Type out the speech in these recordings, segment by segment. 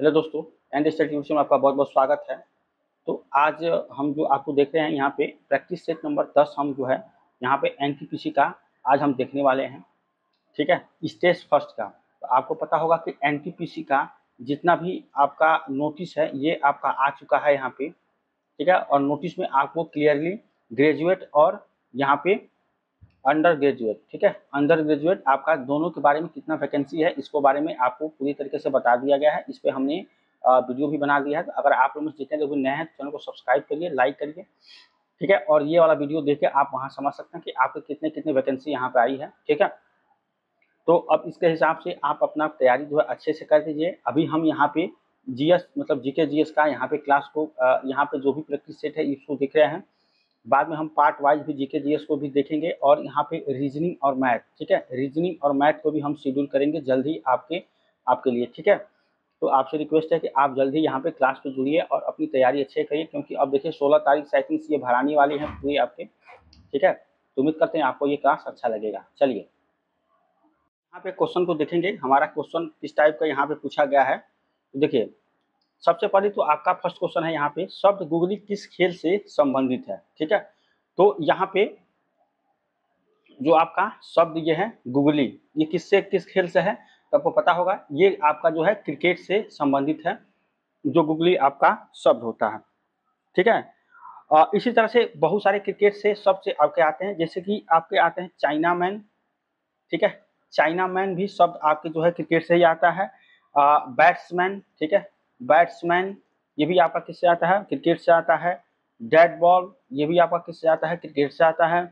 Hello दोस्तों, and study में आपका बहुत बहुत स्वागत है। तो आज हम जो आपको देख रहे हैं यहाँ पे प्रैक्टिस सेट नंबर 10 हम जो है यहाँ पे एनटीपीसी का आज हम देखने वाले हैं। ठीक है, स्टेज फर्स्ट का। तो आपको पता होगा कि एनटीपीसी का जितना भी आपका नोटिस है ये आपका आ चुका है यहाँ पे। ठीक है, और नोटिस में आपको क्लियरली ग्रेजुएट और यहाँ पे अंडर ग्रेजुएट, ठीक है, अंडर ग्रेजुएट आपका दोनों के बारे में कितना वैकेंसी है इसको बारे में आपको पूरी तरीके से बता दिया गया है। इस पर हमने वीडियो भी बना दिया है। तो अगर आप लोग में जितने लोग नए हैं चैनल को सब्सक्राइब करिए, लाइक करिए, ठीक है, और ये वाला वीडियो देख के आप वहाँ समझ सकते हैं कि आपके कितने कितने वैकेंसी यहाँ पे आई है। ठीक है, तो अब इसके हिसाब से आप अपना तैयारी जो है अच्छे से कर दीजिए। अभी हम यहाँ पे जीएस मतलब जीके जीएस का यहाँ पे क्लास को यहाँ पे जो भी प्रैक्टिस सेट है इसको देख रहे हैं। बाद में हम पार्ट वाइज भी जीके जीएस को भी देखेंगे और यहाँ पे रीजनिंग और मैथ, ठीक है, रीजनिंग और मैथ को भी हम शेड्यूल करेंगे जल्द ही आपके लिए। ठीक है, तो आपसे रिक्वेस्ट है कि आप जल्द ही यहाँ पे क्लास पे जुड़िए और अपनी तैयारी अच्छे करिए, क्योंकि अब देखिए 16 तारीख से आई थिंक ये भराने वाली है पूरी आपके। ठीक है, तो उम्मीद करते हैं आपको ये क्लास अच्छा लगेगा। चलिए यहाँ पे क्वेश्चन को देखेंगे, हमारा क्वेश्चन किस टाइप का यहाँ पे पूछा गया है। तो देखिए सबसे पहले तो आपका फर्स्ट क्वेश्चन है यहाँ पे, शब्द गुगली किस खेल से संबंधित है। ठीक है, तो यहाँ पे जो आपका शब्द ये है गुगली, ये किस खेल से है तो आपको पता होगा ये आपका जो है क्रिकेट से संबंधित है, जो गुगली आपका शब्द होता है। ठीक है, इसी तरह से बहुत सारे क्रिकेट से शब्द से आपके आते हैं, जैसे कि आपके आते हैं चाइना मैन। ठीक है, चाइना मैन भी शब्द आपके जो है क्रिकेट से ही आता है। बैट्समैन, ठीक है, बैट्समैन ये भी आपका किससे आता है, क्रिकेट से आता है। डेड बॉल ये भी आपका किससे आता है, क्रिकेट से आता है।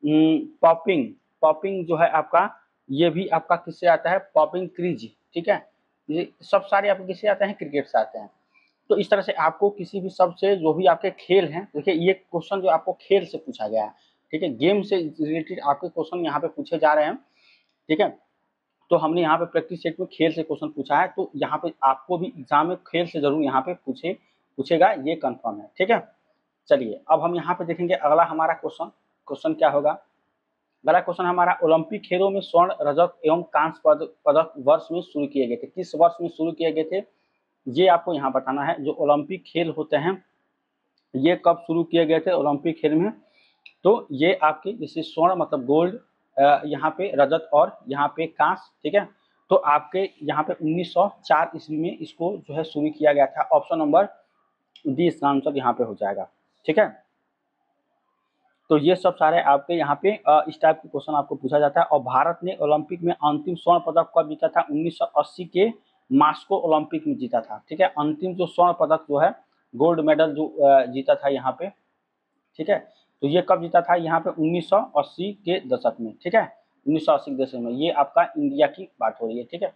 पॉपिंग, पॉपिंग जो है आपका ये भी आपका किससे आता है, पॉपिंग क्रीज। ठीक है, ये सब सारे आपके किससे आते हैं, क्रिकेट से आते हैं। तो इस तरह से आपको किसी भी शब्द से जो भी आपके खेल हैं, देखिए ये क्वेश्चन जो आपको खेल से पूछा गया है। ठीक है, गेम से रिलेटेड आपके क्वेश्चन यहाँ पे पूछे जा रहे हैं। ठीक है, तो हमने यहाँ पे प्रैक्टिस सेट में खेल से क्वेश्चन पूछा है, तो यहाँ पे आपको भी एग्जाम में खेल से जरूर यहाँ पे पूछेगा, ये कंफर्म है। ठीक है, चलिए अब हम यहाँ पे देखेंगे अगला हमारा क्वेश्चन क्या होगा। अगला क्वेश्चन हमारा, ओलंपिक खेलों में स्वर्ण, रजत एवं कांस्य पदक वर्ष में शुरू किए गए थे, किस वर्ष में शुरू किए गए थे ये आपको यहाँ बताना है। जो ओलंपिक खेल होते हैं ये कब शुरू किए गए थे ओलंपिक खेल में, तो ये आपके जैसे स्वर्ण मतलब गोल्ड, यहाँ पे रजत और यहाँ पे कांस्य। ठीक है, तो आपके यहाँ पे 1904 ईस्वी में इसको जो है शुरू किया गया था। ऑप्शन नंबर डी इसका आंसर यहाँ पे हो जाएगा। ठीक है, तो ये सब सारे आपके यहाँ पे इस टाइप के क्वेश्चन आपको पूछा जाता है। और भारत ने ओलंपिक में अंतिम स्वर्ण पदक कब जीता था, 1980 के मास्को ओलंपिक में जीता था। ठीक है, अंतिम जो स्वर्ण पदक जो है गोल्ड मेडल जो जीता था यहाँ पे। ठीक है, तो ये कब जीता था, यहाँ पे 1980 के दशक में। ठीक है, 1980 के दशक में, ये आपका इंडिया की बात हो रही है। ठीक है,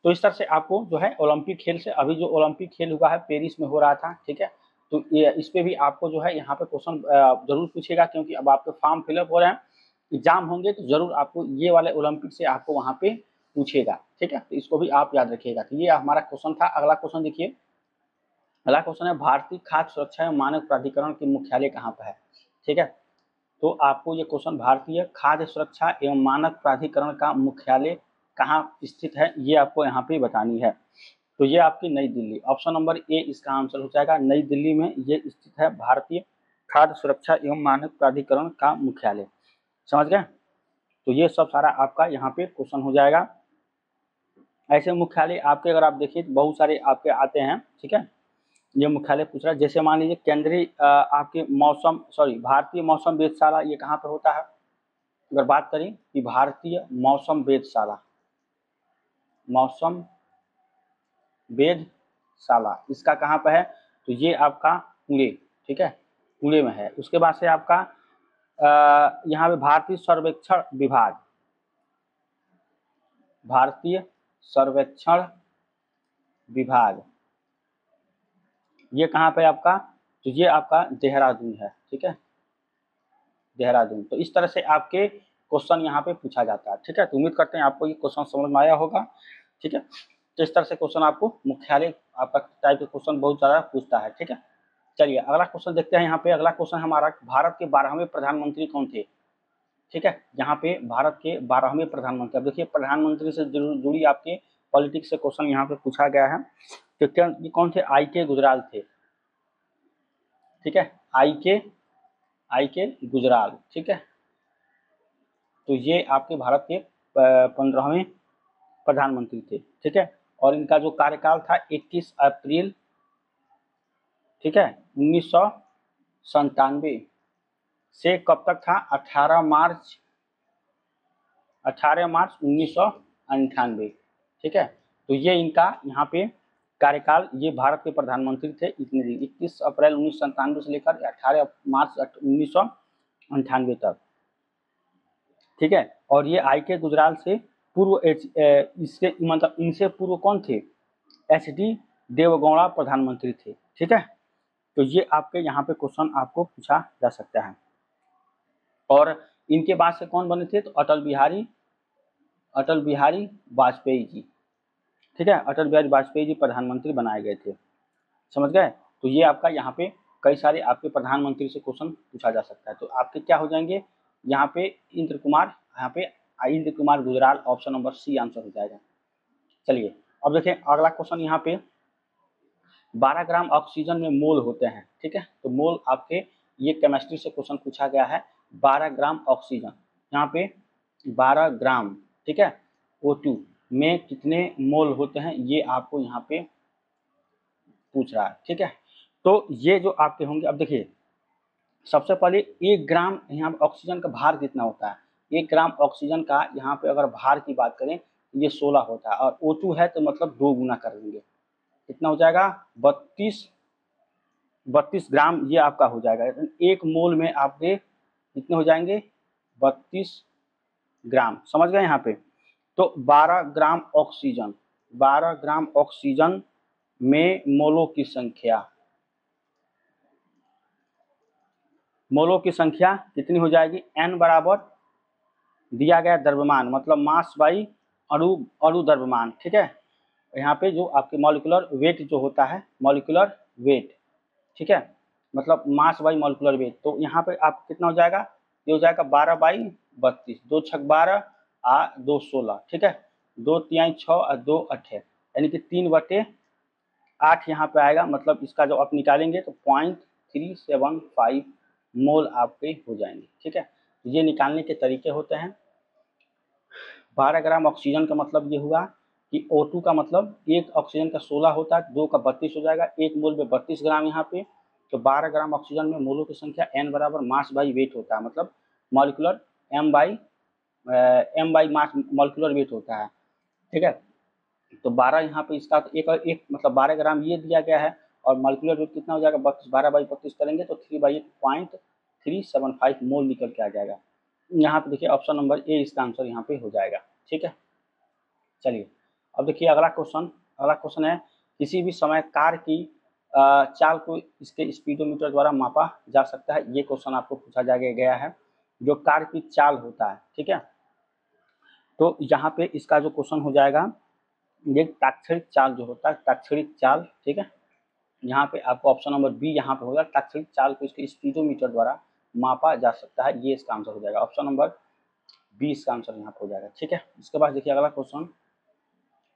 तो इस तरह से आपको जो है ओलंपिक खेल से, अभी जो ओलंपिक खेल हुआ है पेरिस में हो रहा था। ठीक है, तो ये इस पे भी आपको जो है यहाँ पे क्वेश्चन जरूर पूछेगा, क्योंकि अब आपके फॉर्म फिलअप हो रहे हैं, एग्जाम होंगे तो जरूर आपको ये वाले ओलंपिक से आपको वहाँ पे पूछेगा। ठीक है, तो इसको भी आप याद रखिएगा। तो ये हमारा क्वेश्चन था। अगला क्वेश्चन देखिए, अगला क्वेश्चन है, भारतीय खाद्य सुरक्षा एवं मानक प्राधिकरण के मुख्यालय कहाँ पर है। ठीक है, तो आपको ये क्वेश्चन, भारतीय खाद्य सुरक्षा एवं मानक प्राधिकरण का मुख्यालय कहाँ स्थित है ये आपको यहाँ पे बतानी है। तो ये आपकी नई दिल्ली, ऑप्शन नंबर ए इसका आंसर हो जाएगा। नई दिल्ली में ये स्थित है भारतीय खाद्य सुरक्षा एवं मानक प्राधिकरण का मुख्यालय। समझ गए, तो ये सब सारा आपका यहाँ पे क्वेश्चन हो जाएगा। ऐसे मुख्यालय आपके अगर आप देखिए तो बहुत सारे आपके आते हैं। ठीक है, ये मुख्यालय पूछ रहा है, जैसे मान लीजिए केंद्रीय आपके भारतीय मौसम वेधशाला, ये कहाँ पे होता है। अगर बात करें कि भारतीय मौसम वेधशाला इसका कहाँ पे है, तो ये आपका पुणे। ठीक है, पुणे में है। उसके बाद से आपका यहाँ पे भारतीय सर्वेक्षण विभाग ये कहाँ पे आपका, तो ये आपका देहरादून है। ठीक है, देहरादून। तो इस तरह से आपके क्वेश्चन यहाँ पे पूछा जाता है। ठीक है, तो उम्मीद करते हैं आपको ये क्वेश्चन समझ में आया होगा। ठीक है, तो इस तरह से क्वेश्चन आपको मुख्यालय आपका टाइप के क्वेश्चन बहुत ज़्यादा पूछता है। ठीक है, चलिए अगला क्वेश्चन देखते हैं। यहाँ पे अगला क्वेश्चन हमारा, भारत के 12वें प्रधानमंत्री कौन थे। ठीक है, यहाँ पे भारत के 12वें प्रधानमंत्री, अब देखिए प्रधानमंत्री से जुड़ी आपके पॉलिटिक्स से क्वेश्चन यहाँ पे पूछा गया है। तो क्या ये कौन थे? आई के गुजराल थे, ठीक है, आई के गुजराल, ठीक है। तो ये आपके भारत के 15वें प्रधानमंत्री थे, ठीक है। और इनका जो कार्यकाल था 21 अप्रैल, ठीक है, 1997 से कब तक था? 18 मार्च 1998, ठीक है। तो ये इनका यहाँ पे कार्यकाल, ये भारत के प्रधानमंत्री थे इतने दिन, 21 अप्रैल 1997 से लेकर 18 मार्च 1998 तक, ठीक है। और ये आई के गुजराल से पूर्व इसके मतलब इनसे पूर्व कौन थे? HD देवगौड़ा प्रधानमंत्री थे, ठीक है। तो ये आपके यहाँ पे क्वेश्चन आपको पूछा जा सकता है। और इनके बाद से कौन बने थे? तो अटल बिहारी वाजपेयी जी, ठीक है, अटल बिहारी वाजपेयी जी प्रधानमंत्री बनाए गए थे, समझ गए। तो ये आपका यहाँ पे कई सारे आपके प्रधानमंत्री से क्वेश्चन पूछा जा सकता है। तो आपके क्या हो जाएंगे यहाँ पे? Inder Kumar Gujral, option number C answer हो जाएगा। चलिए अब देखें अगला क्वेश्चन यहाँ पे, 12 ग्राम ऑक्सीजन में मोल होते हैं, ठीक है। तो मोल आपके ये केमिस्ट्री से क्वेश्चन पूछा गया है। 12 ग्राम ऑक्सीजन, यहाँ पे 12 ग्राम, ठीक है, O2 में कितने मोल होते हैं, ये आपको यहाँ पे पूछ रहा है, ठीक है। तो ये जो आपके होंगे, अब देखिए सबसे पहले 1 ग्राम यहाँ पे ऑक्सीजन का भार कितना होता है? 1 ग्राम ऑक्सीजन का यहाँ पे अगर भार की बात करें ये 16 होता है, और O2 है तो मतलब 2 गुना कर देंगे, कितना हो जाएगा? 32 ग्राम ये आपका हो जाएगा। एक मोल में आपके कितने हो जाएंगे? 32 ग्राम, समझ गए यहाँ पे। तो 12 ग्राम ऑक्सीजन में मोलों की संख्या कितनी हो जाएगी? n बराबर दिया गया द्रव्यमान, मतलब मास बाई अणु द्रव्यमान, ठीक है। यहाँ पे जो आपके मॉलिक्यूलर वेट जो होता है, मॉलिक्यूलर वेट, ठीक है, मतलब मास बाई मॉलिक्यूलर वेट। तो यहाँ पे आप कितना हो जाएगा? ये हो जाएगा 12/32, 2 छक 12 आ 2 16, ठीक है, 2 तिहाई 6 और 2 8, यानी कि 3/8 यहाँ पे आएगा। मतलब इसका जो आप निकालेंगे तो 0.375 मोल आपके हो जाएंगे, ठीक है। ये निकालने के तरीके होते हैं। 12 ग्राम ऑक्सीजन का मतलब ये हुआ कि O2 का मतलब एक ऑक्सीजन का 16 होता है, 2 का 32 हो जाएगा, एक मोल में 32 ग्राम यहाँ पे। तो 12 ग्राम ऑक्सीजन में मोलों की संख्या n बराबर मास बाई वेट होता है, मतलब molecular m by mass molecular weight होता है, ठीक है। तो 12 यहाँ पे इसका एक मतलब 12 ग्राम ये दिया गया है, और मॉलिक्यूलर वेट कितना हो जाएगा? 32, 12/32 करेंगे तो 3/8.375 मोल निकल के आ जाएगा। यहाँ पे देखिए ऑप्शन नंबर ए इसका आंसर यहाँ पे हो जाएगा, ठीक है। चलिए अब देखिए अगला क्वेश्चन है, किसी भी समय कार की चाल को इसके स्पीडोमीटर द्वारा मापा जा सकता है। ये क्वेश्चन आपको पूछा गया है, जो कार की चाल होता है, ठीक है। तो यहाँ पे इसका जो क्वेश्चन हो जाएगा, ये ताक्षणिक चाल जो होता है, ताक्षणिक चाल, ठीक है। यहाँ पे आपको ऑप्शन नंबर बी यहाँ पे होगा, ताक्षणिक चाल को इसके स्पीडोमीटर द्वारा मापा जा सकता है, ये इसका आंसर हो जाएगा। ऑप्शन नंबर बी इसका आंसर यहाँ पे हो जाएगा, ठीक है। इसके बाद देखिए अगला क्वेश्चन,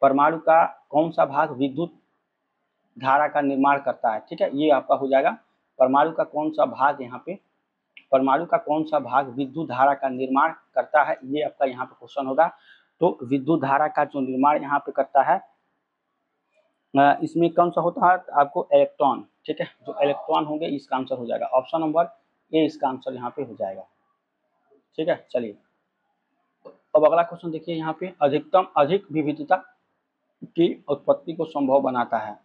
परमाणु का कौन सा भाग विद्युत धारा का निर्माण करता है, ठीक है। ये आपका हो जाएगा परमाणु का कौन सा भाग, यहाँ पे परमाणु का कौन सा भाग विद्युत धारा का निर्माण करता है, ये आपका यहाँ पे क्वेश्चन होगा। तो विद्युत धारा का जो निर्माण यहाँ पे करता है, इसमें कौन सा होता है? आपको इलेक्ट्रॉन, ठीक है, जो इलेक्ट्रॉन होंगे इसका आंसर हो जाएगा। ऑप्शन नंबर ए इसका आंसर यहाँ पे हो जाएगा, ठीक है। चलिए अब अगला क्वेश्चन देखिए, यहाँ पे अधिक विविधता की उत्पत्ति को संभव बनाता है,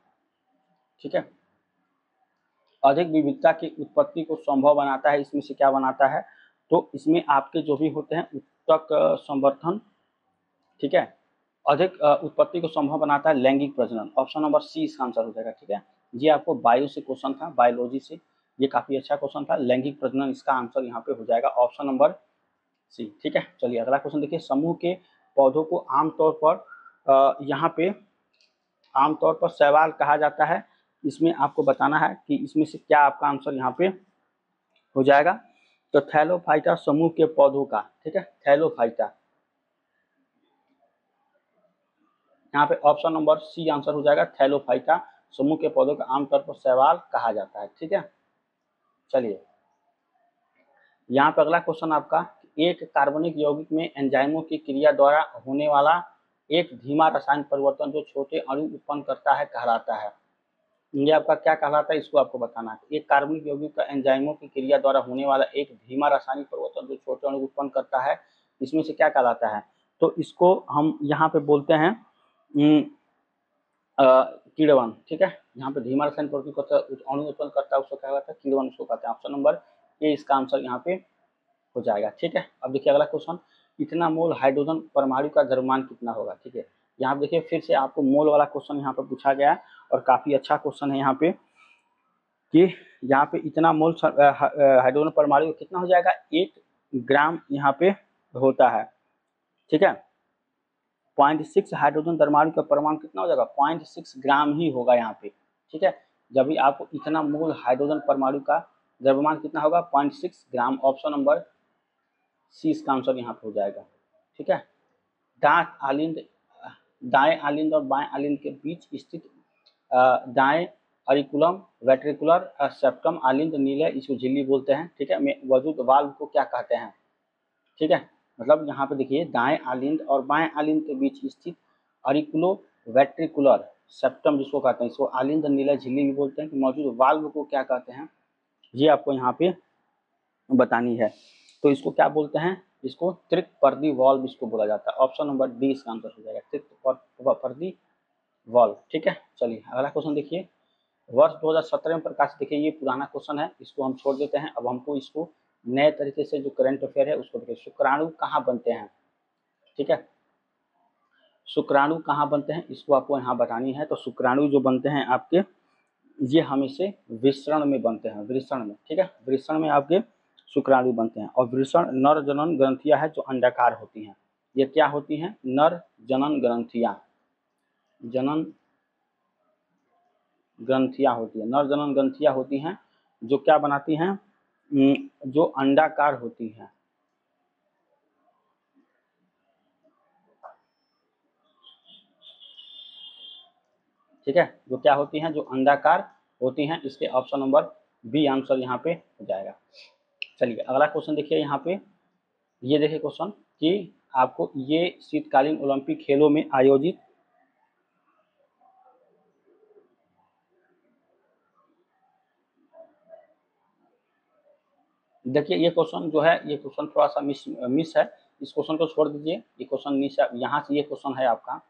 ठीक है। अधिक विविधता की उत्पत्ति को संभव बनाता है, इसमें से क्या बनाता है? तो इसमें आपके जो भी होते हैं उत्तक संवर्धन, ठीक है, अधिक उत्पत्ति को संभव बनाता है लैंगिक प्रजनन। ऑप्शन नंबर सी इसका आंसर हो जाएगा, ठीक है। ये आपको बायो से क्वेश्चन था, बायोलॉजी से, ये काफी अच्छा क्वेश्चन था। लैंगिक प्रजनन इसका आंसर यहाँ पे हो जाएगा, ऑप्शन नंबर सी, ठीक है। चलिए अगला क्वेश्चन देखिए, समूह के पौधों को आमतौर पर यहाँ पे आमतौर पर शैवाल कहा जाता है। इसमें आपको बताना है कि इसमें से क्या आपका आंसर यहाँ पे हो जाएगा। तो थैलोफाइटा समूह के पौधों का, ठीक है, थैलोफाइटा, यहाँ पे ऑप्शन नंबर सी आंसर हो जाएगा, थैलोफाइटा समूह के पौधों को आमतौर पर शैवाल कहा जाता है। ठीक है, चलिए यहाँ पे अगला क्वेश्चन आपका, एक कार्बनिक यौगिक में एंजाइमों की क्रिया द्वारा होने वाला एक धीमा रासायनिक परिवर्तन जो छोटे अणु उत्पन्न करता है कहलाता है। ये आपका क्या कहलाता है, इसको आपको बताना है। एक कार्बनिक यौगिक का एंजाइमों की क्रिया द्वारा होने वाला एक धीमा रासायनिक परिवर्तन जो छोटे अणु उत्पन्न करता है, इसमें से क्या कहलाता है? तो इसको हम यहाँ पे बोलते हैं कीड़वन। ठीक है, यहाँ पे धीमा रासायनिक परिवर्तन अणु उत्पन्न करता है उसको क्या कहलाता है? कीड़वन उसको कहते हैं। ऑप्शन नंबर ए इसका आंसर यहाँ पे हो जाएगा। ठीक है, अब देखिए अगला क्वेश्चन, इतना मोल हाइड्रोजन परमाणु का द्रव्यमान कितना होगा? ठीक है, यहाँ पे देखिए फिर से आपको मोल वाला क्वेश्चन यहाँ पे पूछा गया है और काफी अच्छा क्वेश्चन है यहाँ पे कि यहाँ पे इतना मोल हाइड्रोजन परमाणु कितना हो जाएगा? 1 ग्राम यहाँ पे होता है। ठीक है, 0.6 हाइड्रोजन परमाणु का परमाणु कितना हो जाएगा? 0.6 ग्राम ही होगा यहाँ पे। ठीक है, जब भी आपको इतना मोल हाइड्रोजन परमाणु का द्रव्यमान कितना होगा? 0.6 ग्राम। ऑप्शन नंबर सी इसका आंसर यहाँ पे हो जाएगा। ठीक है, दाएं आलिंद और बाएं आलिंद के बीच स्थित दाएं अरिकुलम वेट्रिकुलर सेप्टम आलिंद नीले, इसको झिल्ली बोलते हैं। ठीक है, में मौजूद वाल्व को क्या कहते हैं? ठीक है, मतलब यहाँ पे देखिए दाएं आलिंद और बाएं आलिंद के बीच स्थित अरिकुलो वेट्रिकुलर सेप्टम जिसको कहते हैं, इसको आलिंद नीला झिल्ली भी बोलते हैं, कि मौजूद वाल्व को क्या कहते हैं, ये आपको यहाँ पे बतानी है। तो इसको क्या बोलते हैं? इसको त्रिकपर्दी वाल्व इसको बोला जाता है। ऑप्शन नंबर डी इसका आंसर हो जाएगा, त्रिकपर्दी वाल्व। ठीक है, चलिए अगला क्वेश्चन देखिए, वर्ष 2017 में प्रकाशित, देखिए ये पुराना क्वेश्चन है, इसको हम छोड़ देते हैं। अब हमको इसको नए तरीके से जो करंट अफेयर है उसको देखिए, शुक्राणु कहाँ बनते हैं? ठीक है, शुक्राणु कहाँ बनते हैं इसको आपको यहाँ बतानी है। तो शुक्राणु जो बनते हैं आपके, ये हमेशा वृषण में बनते हैं, वृषण में। ठीक है, वृषण में आपके शुक्राणु बनते हैं। और वृषण नर जनन ग्रंथियां है जो अंडाकार होती हैं। ये क्या होती हैं? नर जनन ग्रंथियां, जनन ग्रंथियां होती है, नर जनन ग्रंथियां होती हैं जो क्या बनाती हैं? जो अंडाकार होती हैं। ठीक है, जो क्या होती हैं? जो अंडाकार होती हैं। इसके ऑप्शन नंबर बी आंसर यहाँ पे हो जाएगा। चलिए अगला क्वेश्चन देखिए, यहाँ पे ये देखिए क्वेश्चन कि आपको ये शीतकालीन ओलंपिक खेलों में आयोजित देखिए ये क्वेश्चन जो है, ये क्वेश्चन थोड़ा सा मिस है, इस क्वेश्चन को छोड़ दीजिए। ये क्वेश्चन मिस है, यहाँ से ये क्वेश्चन है आपका,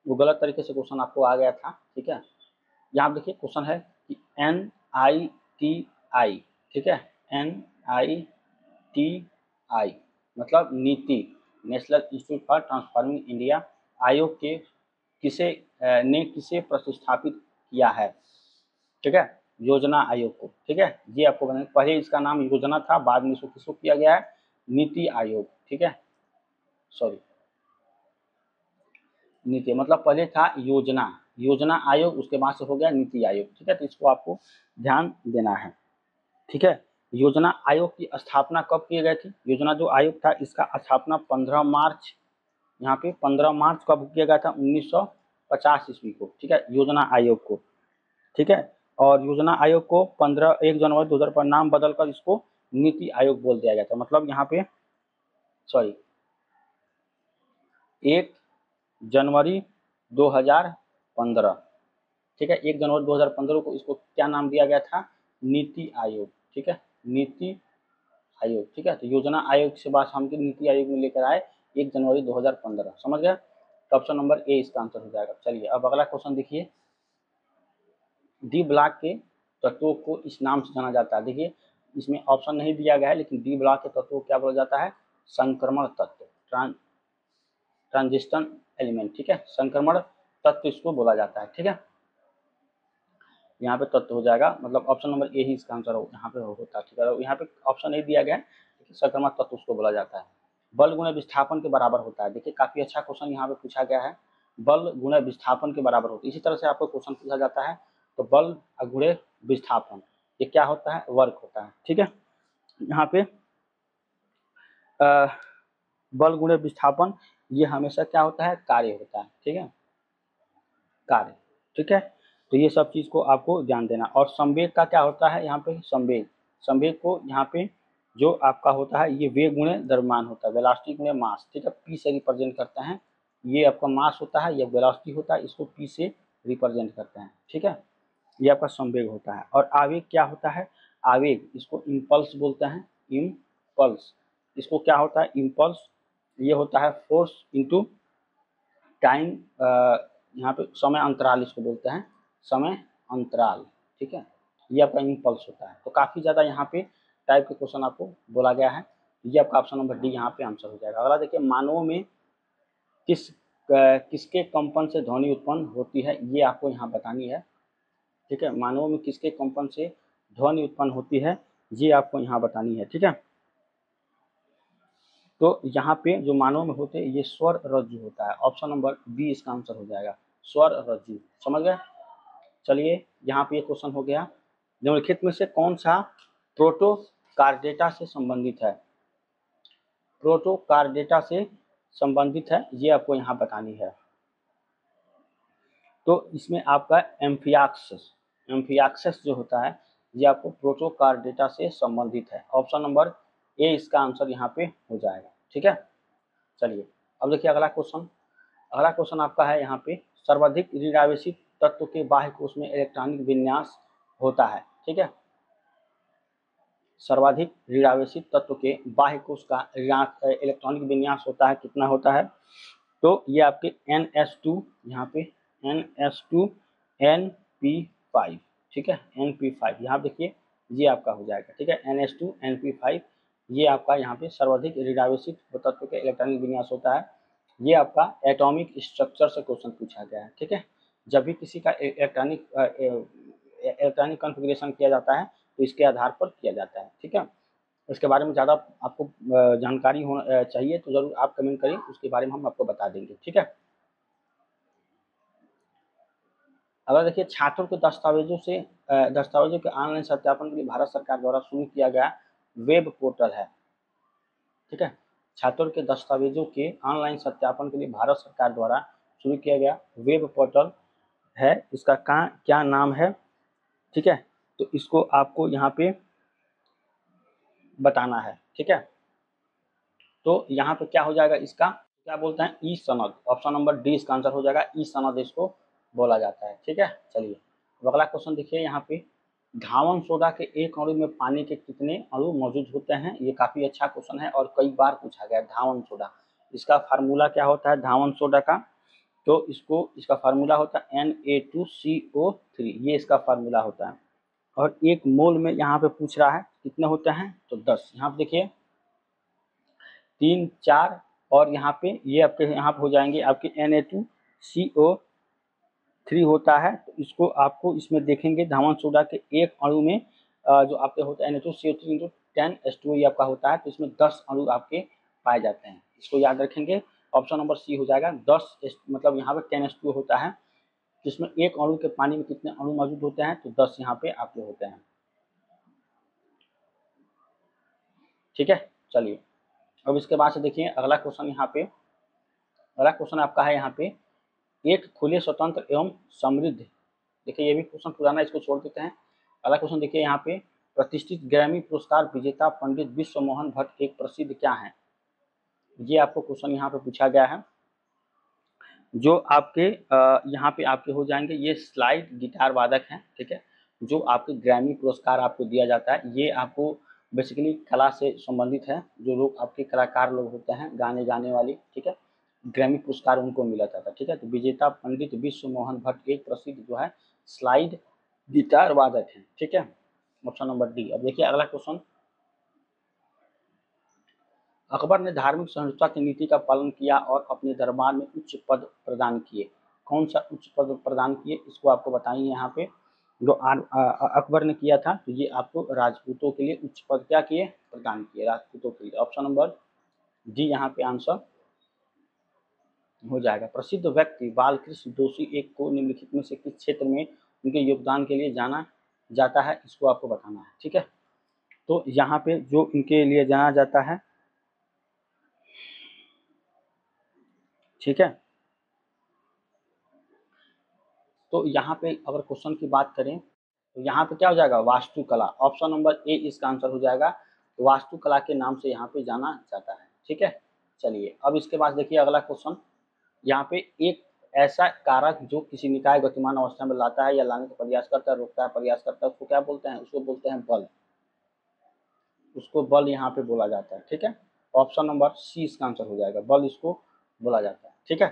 वो गलत तरीके से क्वेश्चन आपको आ गया था। ठीक है, यहाँ देखिए क्वेश्चन है कि NITI, ठीक है, NITI मतलब नीति, national institute for transforming India आयोग के किसे प्रतिस्थापित किया है? ठीक है, योजना आयोग को। ठीक है, ये आपको बताना, पहले इसका नाम योजना था, बाद में इसको किसको किया गया है? नीति आयोग। ठीक है, सॉरी, नीति मतलब पहले था योजना आयोग, उसके बाद से हो गया नीति आयोग। ठीक है, तो इसको आपको ध्यान देना है। ठीक है, योजना आयोग की स्थापना कब की गई थी? योजना जो आयोग था इसका स्थापना 15 मार्च, यहाँ पे 15 मार्च कब किया गया था? 1950 ईस्वी को। ठीक है, योजना आयोग को। ठीक है, और योजना आयोग को 1 जनवरी 2000 पर नाम बदलकर इसको नीति आयोग बोल दिया गया था। मतलब यहाँ पे सॉरी 1 जनवरी 2015। ठीक है, 1 जनवरी 2015 को इसको क्या नाम दिया गया था? नीति आयोग। ठीक है, नीति आयोग। ठीक है, तो योजना आयोग से बाद हम नीति आयोग में लेकर आए 1 जनवरी 2015। समझ गया? तो ऑप्शन नंबर ए इसका आंसर हो जाएगा। चलिए अब अगला क्वेश्चन देखिए, डी ब्लॉक के तत्वों को इस नाम से जाना जाता है। देखिए इसमें ऑप्शन नहीं दिया गया है, लेकिन डी ब्लॉक के तत्वों को क्या बोला जाता है? संक्रमण तत्व, ट्रांजिशन एलिमेंट। ठीक है, संक्रमण तत्व इसको बोला जाता है। ठीक है, यहाँ पे तत्व हो जाएगा, मतलब ऑप्शन नंबर ए ही इसका आंसर हो यहाँ पे होता है। ठीक है, यहाँ पे ऑप्शन नहीं दिया गया है, लेकिन संक्रमण तत्व उसको बोला जाता है। बल गुणे विस्थापन के बराबर होता है। देखिए काफी अच्छा क्वेश्चन यहाँ पे पूछा गया है, बल गुणे विस्थापन के बराबर होता है। इसी तरह से आपको क्वेश्चन पूछा जाता है, तो बल गुणे विस्थापन ये क्या होता है? वर्क होता है। ठीक है, यहाँ पे बल गुणे विस्थापन ये हमेशा क्या होता है? कार्य होता है। ठीक है, कार्य। ठीक है, तो ये सब चीज़ को आपको ध्यान देना। और संवेग का क्या होता है यहाँ पे, संवेग, संवेग को यहाँ पे जो आपका होता है ये वेग गुणे द्रव्यमान होता है, वेलोसिटी गुणे मास। ठीक है, पी से रिप्रेजेंट करते हैं, ये आपका मास होता है, ये वेलोसिटी होता है, इसको पी से रिप्रेजेंट करते हैं। ठीक है, ये आपका संवेग होता है। और आवेग क्या होता है, आवेग इसको इम्पल्स बोलते हैं, इम्पल्स, इसको क्या होता है, इम्पल्स, ये होता है फोर्स इनटू टाइम, यहाँ पे समय अंतराल इसको बोलते हैं, समय अंतराल। ठीक है, ये आपका इम्पल्स होता है। तो काफ़ी ज़्यादा यहाँ पे टाइप के क्वेश्चन आपको बोला गया है, ये आपका ऑप्शन नंबर डी यहाँ पे आंसर हो जाएगा। अगला देखिए, मानवों में किसके कंपन से ध्वनि उत्पन्न होती है, ये आपको यहाँ बतानी है। ठीक है, मानवों में किसके कंपन से ध्वनि उत्पन्न होती है, ये आपको यहाँ बतानी है। ठीक है, तो यहाँ पे जो मानव में होते हैं ये स्वर रज्जु होता है, ऑप्शन नंबर बी इसका आंसर हो जाएगा, स्वर रज्जु। समझ गए। चलिए, यहाँ पे ये क्वेश्चन हो गया, निम्नलिखित में से कौन सा प्रोटोकार्डेटा से संबंधित है, प्रोटोकार्डेटा से संबंधित है, ये आपको यहाँ बतानी है। तो इसमें आपका एम्फियाक्सस, एम्फियाक्सस जो होता है ये आपको प्रोटोकार्डेटा से संबंधित है, ऑप्शन नंबर ए इसका आंसर यहाँ पे हो जाएगा। ठीक है, चलिए अब देखिए अगला क्वेश्चन, अगला क्वेश्चन आपका है यहाँ पे, सर्वाधिक ऋणावेशित तत्व के बाह्य कोश में इलेक्ट्रॉनिक विन्यास होता है। ठीक है, सर्वाधिक ऋणावेशित तत्व के बाह्य कोश का इलेक्ट्रॉनिक विन्यास होता है, कितना होता है, तो ये आपके NS2, यहाँ पे NS2 NP5। ठीक है, NP5 यहाँ देखिए ये आपका हो जाएगा। ठीक है, NS2 NP5 ये आपका यहाँ पे सर्वाधिक ऋणावेशित तत्व के इलेक्ट्रॉनिक विन्यास होता है। ये आपका एटॉमिक स्ट्रक्चर से क्वेश्चन पूछा गया है। ठीक है, जब भी किसी का इलेक्ट्रॉनिक कॉन्फ़िगरेशन किया जाता है तो इसके आधार पर किया जाता है। ठीक है, इसके बारे में ज़्यादा आपको जानकारी होना चाहिए तो ज़रूर आप कमेंट करिए, उसके बारे में हम आपको बता देंगे। ठीक है, अगर देखिए छात्रों के दस्तावेजों के ऑनलाइन सत्यापन के लिए भारत सरकार द्वारा शुरू किया गया वेब पोर्टल है। ठीक है, छात्रों के दस्तावेजों के ऑनलाइन सत्यापन के लिए भारत सरकार द्वारा शुरू किया गया वेब पोर्टल है, इसका क्या नाम है। ठीक है, तो इसको आपको यहाँ पे बताना है। ठीक है, तो यहाँ पे क्या हो जाएगा, इसका क्या बोलते हैं, ई सनद, ऑप्शन नंबर डी इसका आंसर हो जाएगा, ई सनद इसको बोला जाता है। ठीक है, चलिए अगला क्वेश्चन देखिए, यहाँ पे धावन सोडा के एक अणु में पानी के कितने अणु मौजूद होते हैं, ये काफी अच्छा क्वेश्चन है और कई बार पूछा गया। धावन सोडा, इसका फार्मूला क्या होता है धावन सोडा का, तो इसका फार्मूला होता है Na2CO3, ये इसका फार्मूला होता है। और एक मोल में यहाँ पे पूछ रहा है कितने होते हैं, तो 10। यहाँ पे देखिए 3 4 और यहाँ पे ये आपके यहाँ पे हो जाएंगे आपके Na2CO3 होता है। तो इसको आपको इसमें देखेंगे धावन सोडा के एक अणु में जो आपके होता है Na2CO3 × 10H2O ये आपका होता है, तो इसमें 10 अणु आपके पाए जाते हैं। इसको याद रखेंगे, ऑप्शन नंबर सी हो जाएगा। 10 मतलब यहाँ पे 10H2O होता है, जिसमें एक अणु के पानी में कितने अणु मौजूद होते हैं, तो 10 यहाँ पे आपके होते हैं। ठीक है, चलिए अब इसके बाद से देखिए अगला क्वेश्चन, यहाँ पे अगला क्वेश्चन आपका है यहाँ पे, एक खुले स्वतंत्र एवं समृद्ध, देखिए ये भी क्वेश्चन पुराना, इसको छोड़ देते हैं। अगला क्वेश्चन देखिए यहाँ पे, प्रतिष्ठित ग्रैमी पुरस्कार विजेता पंडित विश्व मोहन भट्ट एक प्रसिद्ध क्या है, ये आपको क्वेश्चन यहाँ पे पूछा गया है। जो आपके यहाँ पे आपके हो जाएंगे, ये स्लाइड गिटार वादक हैं। ठीक है, जो आपके ग्रैमी पुरस्कार आपको दिया जाता है, ये आपको बेसिकली कला से संबंधित है, जो लोग आपके कलाकार लोग होते हैं गाने वाले। ठीक है, ग्रैमी पुरस्कार उनको मिला था। ठीक है, तो विजेता पंडित विश्व मोहन भट्ट एक प्रसिद्ध जो है स्लाइड गिटार वादक है। ठीक है, ऑप्शन नंबर डी। अब देखिए अगला क्वेश्चन, अकबर ने धार्मिक सहिष्णुता की नीति का पालन किया और अपने दरबार में उच्च पद प्रदान किए, कौन सा उच्च पद प्रदान किए, इसको आपको बताइए। यहाँ पे जो अकबर ने किया था, तो ये आपको राजपूतों के लिए उच्च पद क्या किए, प्रदान किए राजपूतों के लिए, ऑप्शन नंबर डी यहाँ पे आंसर हो जाएगा। प्रसिद्ध व्यक्ति बालकृष्ण दोषी एक को निम्नलिखित में से किस क्षेत्र में उनके योगदान के लिए जाना जाता है, इसको आपको बताना है। ठीक है, तो यहाँ पे जो इनके लिए जाना जाता है, ठीक है, तो यहाँ पे अगर क्वेश्चन की बात करें तो यहाँ पे क्या हो जाएगा, वास्तुकला। ऑप्शन नंबर ए इसका आंसर हो जाएगा, वास्तुकला के नाम से यहाँ पे जाना जाता है। ठीक है, चलिए अब इसके बाद देखिए अगला क्वेश्चन। यहाँ पे एक ऐसा कारक जो किसी निकाय गतिमान अवस्था में लाता है या लाने का प्रयास करता है, रोकता है, प्रयास करता है, उसको क्या बोलते हैं, उसको बोलते हैं बल। उसको बल यहाँ पे बोला जाता है। ठीक है, ऑप्शन नंबर सी इसका आंसर हो जाएगा, बल इसको बोला जाता है। ठीक है,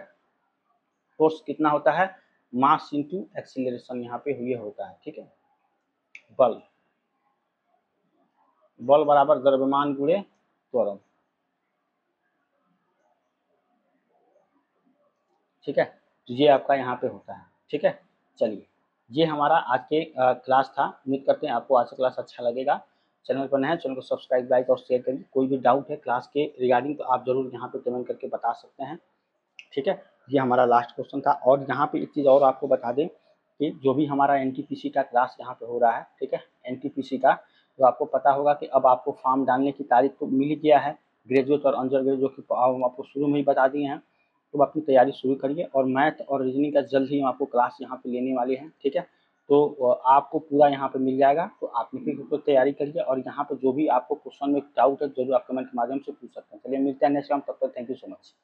फोर्स कितना होता है, मास इंटू एक्सीलरेशन यहाँ पे ये होता है। ठीक है, बल बल बराबर द्रव्यमान गुणे त्वरण। ठीक है, तो ये आपका यहाँ पे होता है। ठीक है, चलिए ये हमारा आज के क्लास था। उम्मीद करते हैं आपको आज का क्लास अच्छा लगेगा। चैनल पर नए हैं, चैनल को सब्सक्राइब, लाइक और शेयर करिए। कोई भी डाउट है क्लास के रिगार्डिंग तो आप जरूर यहाँ पे कमेंट करके बता सकते हैं। ठीक है, ये हमारा लास्ट क्वेश्चन था। और यहाँ पे एक चीज़ और आपको बता दें कि जो भी हमारा एनटीपीसी का क्लास यहाँ पे हो रहा है, ठीक है, एनटीपीसी का, तो आपको पता होगा कि अब आपको फॉर्म डालने की तारीख तो मिल ही गया है। ग्रेजुएट और अंडर ग्रेजुएट की हम आपको शुरू में ही बता दिए हैं। तो अपनी तैयारी शुरू करिए और मैथ और रीजनिंग का जल्द ही हम आपको क्लास यहाँ पे लेने वाले हैं। ठीक है, तो आपको पूरा यहाँ पे मिल जाएगा, तो आप निश्चित तैयारी करिए। और यहाँ पे जो भी आपको क्वेश्चन में डाउट है जरूर आप कमेंट के माध्यम से पूछ सकते हैं। चलिए मिलते हैं नेक्स्ट टाइम, तब तक थैंक यू सो मच।